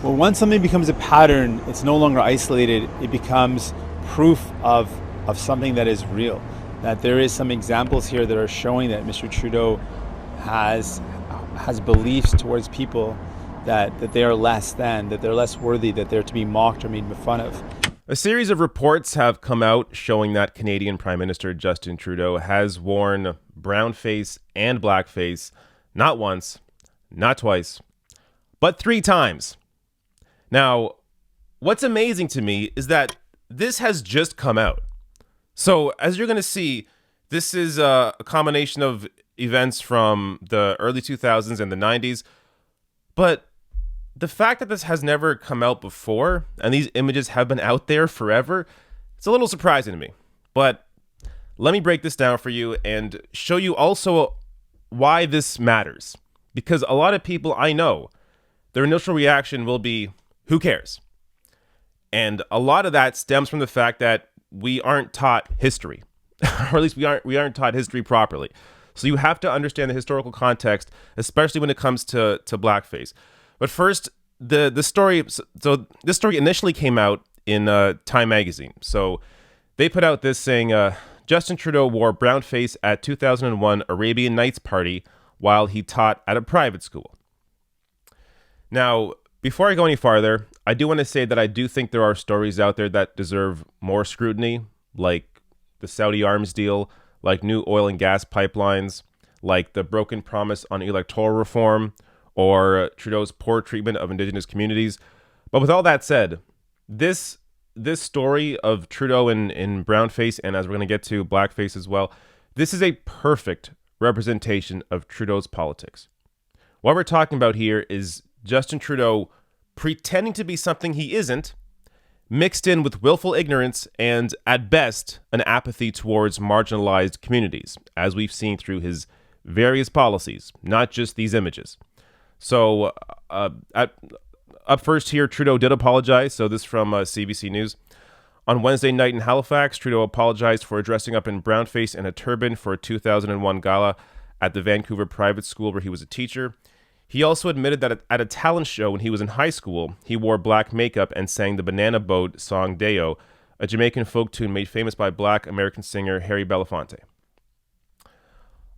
Well, once something becomes a pattern, it's no longer isolated. It becomes proof of something that is real. That there is some examples here that are showing that Mr. Trudeau has has beliefs towards people that they are less than, that they're less worthy, that they're to be mocked or made fun of. A series of reports have come out showing that Canadian Prime Minister Justin Trudeau has worn brownface and blackface not once, not twice, but 3 times. Now, what's amazing to me is that this has just come out. So, as you're going to see, this is a combination of events from the early 2000s and the 90s. But the fact that this has never come out before and these images have been out there forever, it's a little surprising to me. But let me break this down for you and show you also why this matters. Because a lot of people I know, their initial reaction will be, who cares? And a lot of that stems from the fact that we aren't taught history, or at least we aren't taught history properly. So you have to understand the historical context, especially when it comes to blackface. But first, the story. So this story initially came out in Time magazine. So they put out this saying, Justin Trudeau wore brownface at 2001 Arabian Nights party while he taught at a private school. Now, before I go any farther, I do want to say that I do think there are stories out there that deserve more scrutiny, like the Saudi arms deal, like new oil and gas pipelines, like the broken promise on electoral reform, or Trudeau's poor treatment of Indigenous communities. But with all that said, this story of Trudeau in brownface, and as we're going to get to blackface as well, this is a perfect representation of Trudeau's politics. What we're talking about here is Justin Trudeau pretending to be something he isn't, mixed in with willful ignorance and, at best, an apathy towards marginalized communities, as we've seen through his various policies, not just these images. So, up first here, Trudeau did apologize. So this from CBC News. On Wednesday night in Halifax, Trudeau apologized for dressing up in brownface and a turban for a 2001 gala at the Vancouver private school where he was a teacher. He also admitted that at a talent show when he was in high school, he wore black makeup and sang the Banana Boat song Deo, a Jamaican folk tune made famous by Black American singer Harry Belafonte.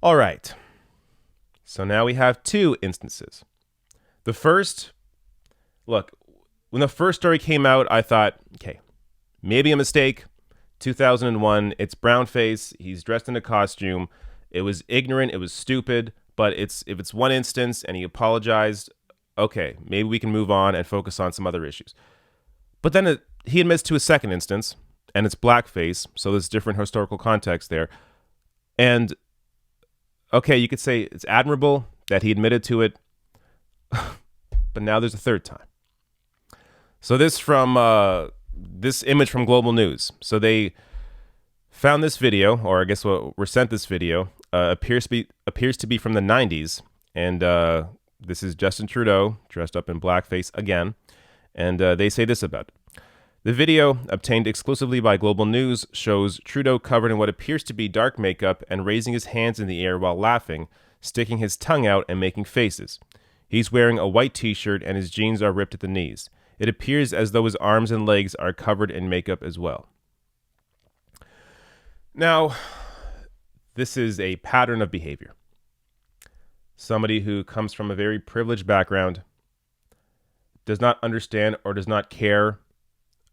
All right. So now we have 2 instances. The first, look, when the first story came out, I thought, okay, maybe a mistake. 2001, it's brownface. He's dressed in a costume. It was ignorant. It was stupid. But if it's one instance and he apologized, okay, maybe we can move on and focus on some other issues. But then he admits to a second instance, and it's blackface. So there's different historical context there. And okay, you could say it's admirable that he admitted to it. But now there's a third time. So this image from Global News. So they found this video, or I guess we're sent this video. Appears to be from the 90s, and this is Justin Trudeau dressed up in blackface again, and they say this about it. The video, obtained exclusively by Global News, shows Trudeau covered in what appears to be dark makeup and raising his hands in the air while laughing, sticking his tongue out and making faces. He's wearing a white t-shirt and his jeans are ripped at the knees. It appears as though his arms and legs are covered in makeup as well. Now, this is a pattern of behavior. Somebody who comes from a very privileged background, does not understand or does not care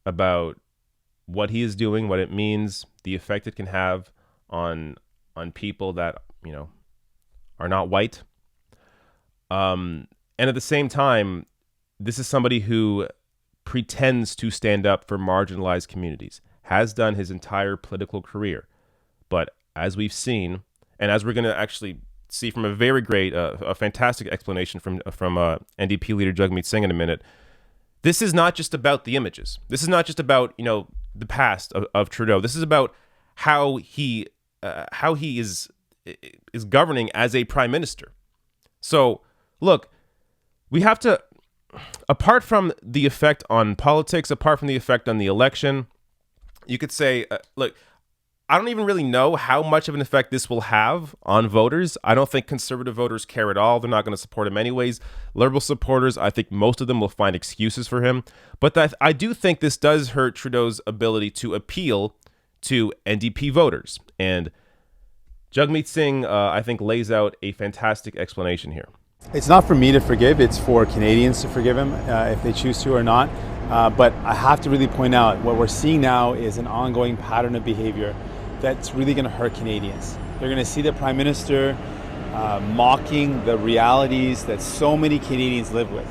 about what he is doing, what it means, the effect it can have on people that, are not white. And at the same time, this is somebody who pretends to stand up for marginalized communities, has done his entire political career. But as we've seen, and as we're going to actually see from a very great, a fantastic explanation from NDP leader Jagmeet Singh in a minute, this is not just about the images. This is not just about, the past of Trudeau. This is about how he is governing as a prime minister. So, look, we have to, apart from the effect on politics, apart from the effect on the election, you could say, look, I don't even really know how much of an effect this will have on voters. I don't think conservative voters care at all. They're not going to support him anyways. Liberal supporters, I think most of them will find excuses for him. But I do think this does hurt Trudeau's ability to appeal to NDP voters. And Jagmeet Singh, I think, lays out a fantastic explanation here. It's not for me to forgive, it's for Canadians to forgive him if they choose to or not. But I have to really point out what we're seeing now is an ongoing pattern of behavior that's really going to hurt Canadians. They're going to see the Prime Minister mocking the realities that so many Canadians live with.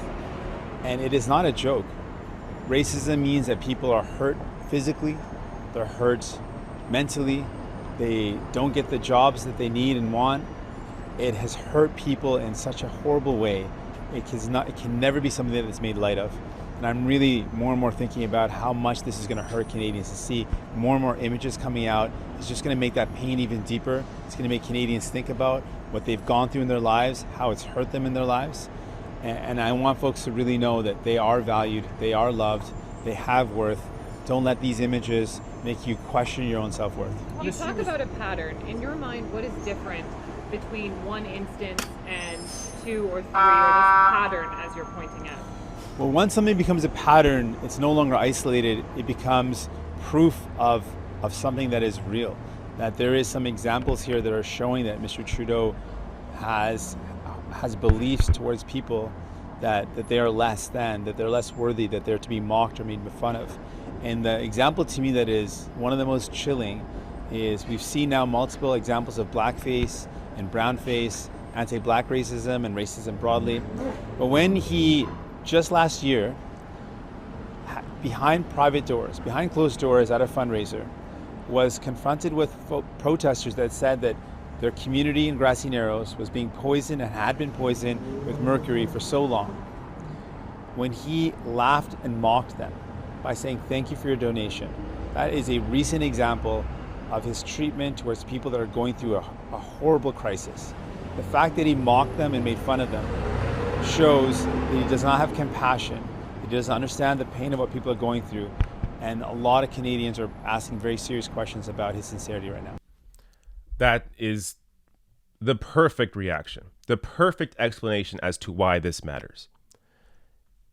And it is not a joke. Racism means that people are hurt physically, they're hurt mentally, they don't get the jobs that they need and want. It has hurt people in such a horrible way. It can never be something that's made light of. And I'm really more and more thinking about how much this is going to hurt Canadians. To see more and more images coming out is just going to make that pain even deeper. It's going to make Canadians think about what they've gone through in their lives, how it's hurt them in their lives. And I want folks to really know that they are valued, they are loved, they have worth. Don't let these images make you question your own self-worth. You talk about a pattern. In your mind, what is different between one instance and two or three, or this pattern as you're pointing out? Well, once something becomes a pattern, it's no longer isolated. It becomes proof of something that is real. That there is some examples here that are showing that Mr. Trudeau has beliefs towards people that they are less than, that they're less worthy, that they're to be mocked or made fun of. And the example to me that is one of the most chilling is we've seen now multiple examples of blackface and brownface, anti-black racism and racism broadly. But when he just last year, behind private doors, behind closed doors at a fundraiser, was confronted with protesters that said that their community in Grassy Narrows was being poisoned and had been poisoned with mercury for so long. When he laughed and mocked them by saying, "Thank you for your donation," that is a recent example of his treatment towards people that are going through a horrible crisis. The fact that he mocked them and made fun of them shows that he does not have compassion. He doesn't understand the pain of what people are going through. And a lot of Canadians are asking very serious questions about his sincerity right now. That is the perfect reaction, the perfect explanation as to why this matters.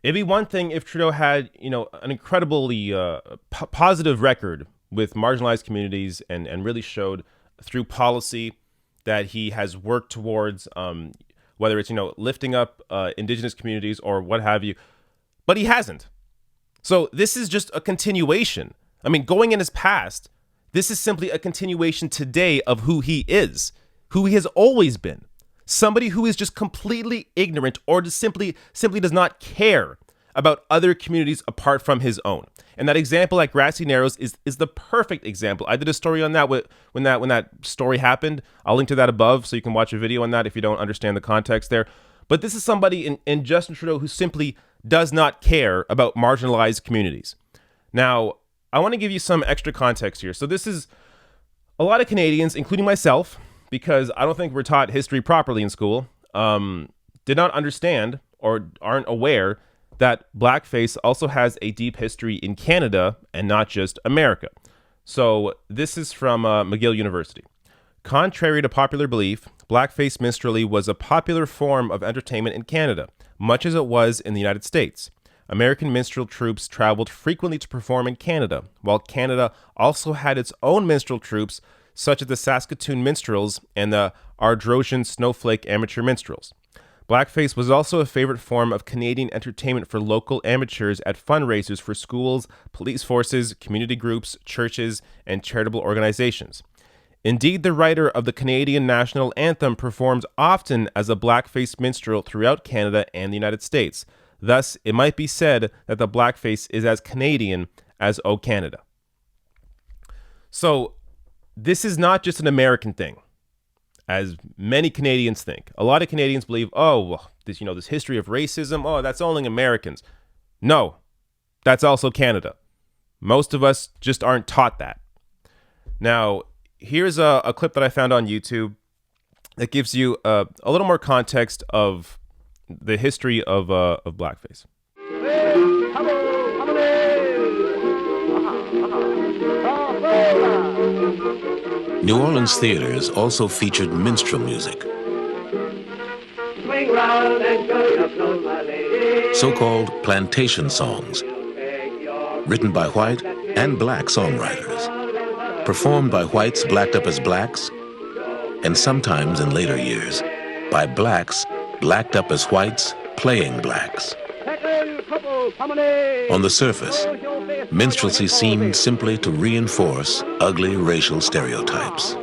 It'd be one thing if Trudeau had, an incredibly positive record with marginalized communities and really showed through policy that he has worked towards, whether it's, lifting up Indigenous communities or what have you, but he hasn't. So this is just a continuation. I mean, going in his past, this is simply a continuation today of who he is, who he has always been. Somebody who is just completely ignorant or just simply does not care about other communities apart from his own. And that example at Grassy Narrows is the perfect example. I did a story on that when that story happened. I'll link to that above so you can watch a video on that if you don't understand the context there. But this is somebody in Justin Trudeau who simply does not care about marginalized communities. Now, I want to give you some extra context here. So this is a lot of Canadians, including myself, because I don't think we're taught history properly in school, did not understand or aren't aware that blackface also has a deep history in Canada and not just America. So this is from McGill University. Contrary to popular belief, blackface minstrelsy was a popular form of entertainment in Canada, much as it was in the United States. American minstrel troupes traveled frequently to perform in Canada, while Canada also had its own minstrel troupes, such as the Saskatoon Minstrels and the Ardrosian Snowflake Amateur Minstrels. Blackface was also a favorite form of Canadian entertainment for local amateurs at fundraisers for schools, police forces, community groups, churches, and charitable organizations. Indeed, the writer of the Canadian National Anthem performs often as a blackface minstrel throughout Canada and the United States. Thus, it might be said that the blackface is as Canadian as O Canada. So, this is not just an American thing, as many Canadians think. A lot of Canadians believe, this history of racism, that's only Americans. No, that's also Canada. Most of us just aren't taught that. Now, here's a clip that I found on YouTube that gives you a little more context of the history of blackface. New Orleans theaters also featured minstrel music, so-called plantation songs, written by white and black songwriters, performed by whites blacked up as blacks, and sometimes in later years, by blacks blacked up as whites playing blacks. On the surface, minstrelsy seemed simply to reinforce ugly racial stereotypes.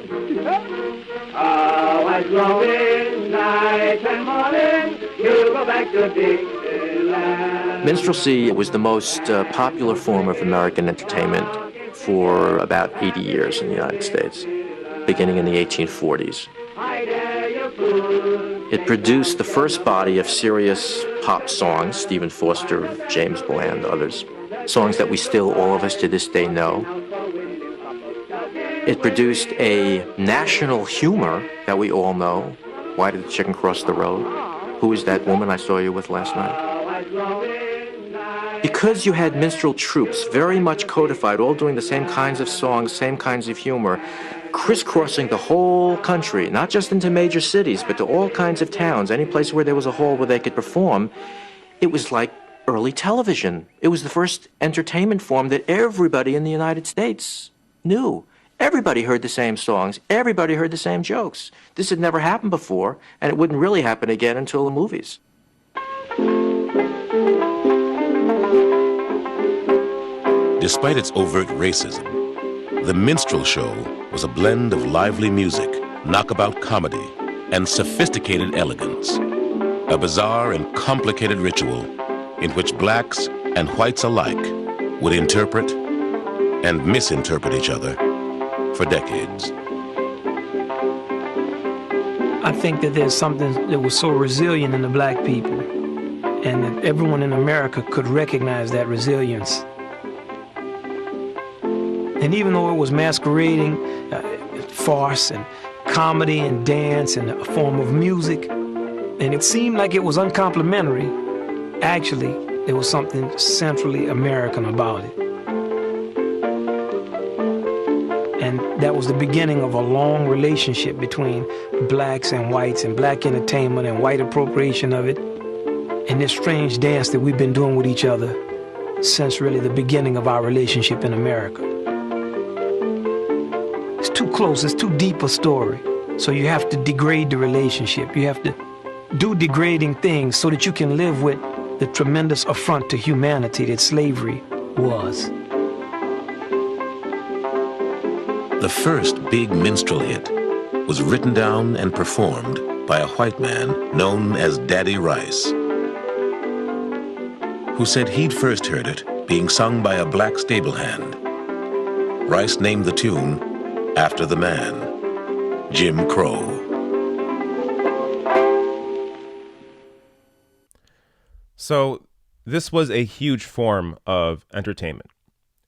Minstrelsy was the most popular form of American entertainment for about 80 years in the United States, beginning in the 1840s. It produced the first body of serious pop songs, Stephen Foster, James Bland, others, songs that we still, all of us to this day, know. It produced a national humor that we all know. Why did the chicken cross the road? Who is that woman I saw you with last night? Because you had minstrel troops, very much codified, all doing the same kinds of songs, same kinds of humor, crisscrossing the whole country, not just into major cities, but to all kinds of towns, any place where there was a hall where they could perform, it was like early television. It was the first entertainment form that everybody in the United States knew. Everybody heard the same songs. Everybody heard the same jokes. This had never happened before, and it wouldn't really happen again until the movies. Despite its overt racism, the minstrel show was a blend of lively music, knockabout comedy, and sophisticated elegance. A bizarre and complicated ritual in which blacks and whites alike would interpret and misinterpret each other for decades. I think that there's something that was so resilient in the black people, and that everyone in America could recognize that resilience. And even though it was masquerading farce and comedy and dance and a form of music, and it seemed like it was uncomplimentary, actually, there was something centrally American about it. And that was the beginning of a long relationship between blacks and whites, and black entertainment and white appropriation of it, and this strange dance that we've been doing with each other since really the beginning of our relationship in America. It's too close, it's too deep a story. So you have to degrade the relationship. You have to do degrading things so that you can live with the tremendous affront to humanity that slavery was. The first big minstrel hit was written down and performed by a white man known as Daddy Rice, who said he'd first heard it being sung by a black stable hand. Rice named the tune after the man, Jim Crow. So this was a huge form of entertainment,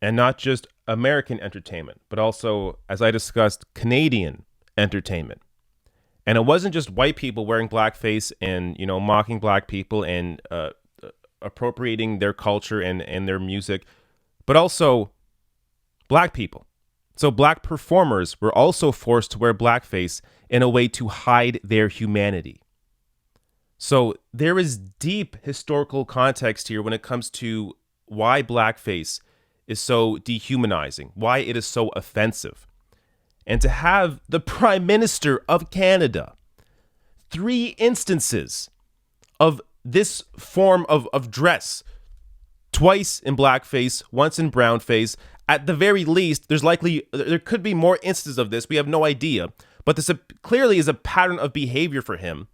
and not just American entertainment, but also, as I discussed, Canadian entertainment. And it wasn't just white people wearing blackface and, mocking black people and appropriating their culture and their music, but also black people. So black performers were also forced to wear blackface in a way to hide their humanity. So there is deep historical context here when it comes to why blackface is so dehumanizing, why it is so offensive. And to have the Prime Minister of Canada, 3 instances of this form of dress, twice in blackface, once in brownface. At the very least, there could be more instances of this. We have no idea. But this clearly is a pattern of behavior for him.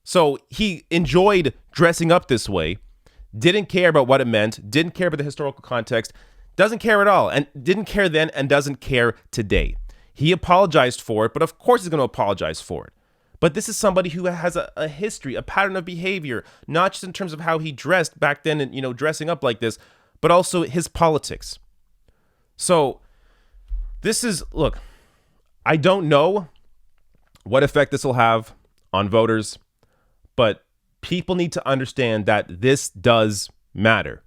So he enjoyed dressing up this way, didn't care about what it meant, didn't care about the historical context, doesn't care at all, and didn't care then and doesn't care today. He apologized for it, but of course he's going to apologize for it. But this is somebody who has a history, a pattern of behavior, not just in terms of how he dressed back then and, dressing up like this, but also his politics. So look, I don't know what effect this will have on voters, but people need to understand that this does matter.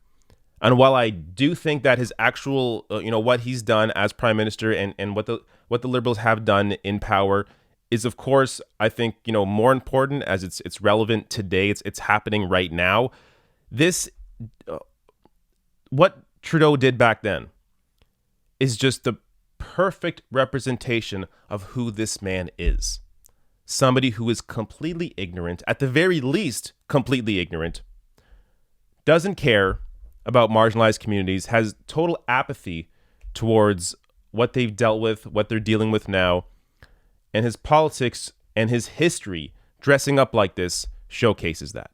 And while I do think that his actual, what he's done as prime minister and what what the Liberals have done in power is, of course, I think, more important as it's relevant today. It's happening right now. What Trudeau did back then is just the perfect representation of who this man is. Somebody who is completely ignorant, at the very least, completely ignorant, doesn't care about marginalized communities, has total apathy towards what they've dealt with, what they're dealing with now, and his politics and his history dressing up like this showcases that.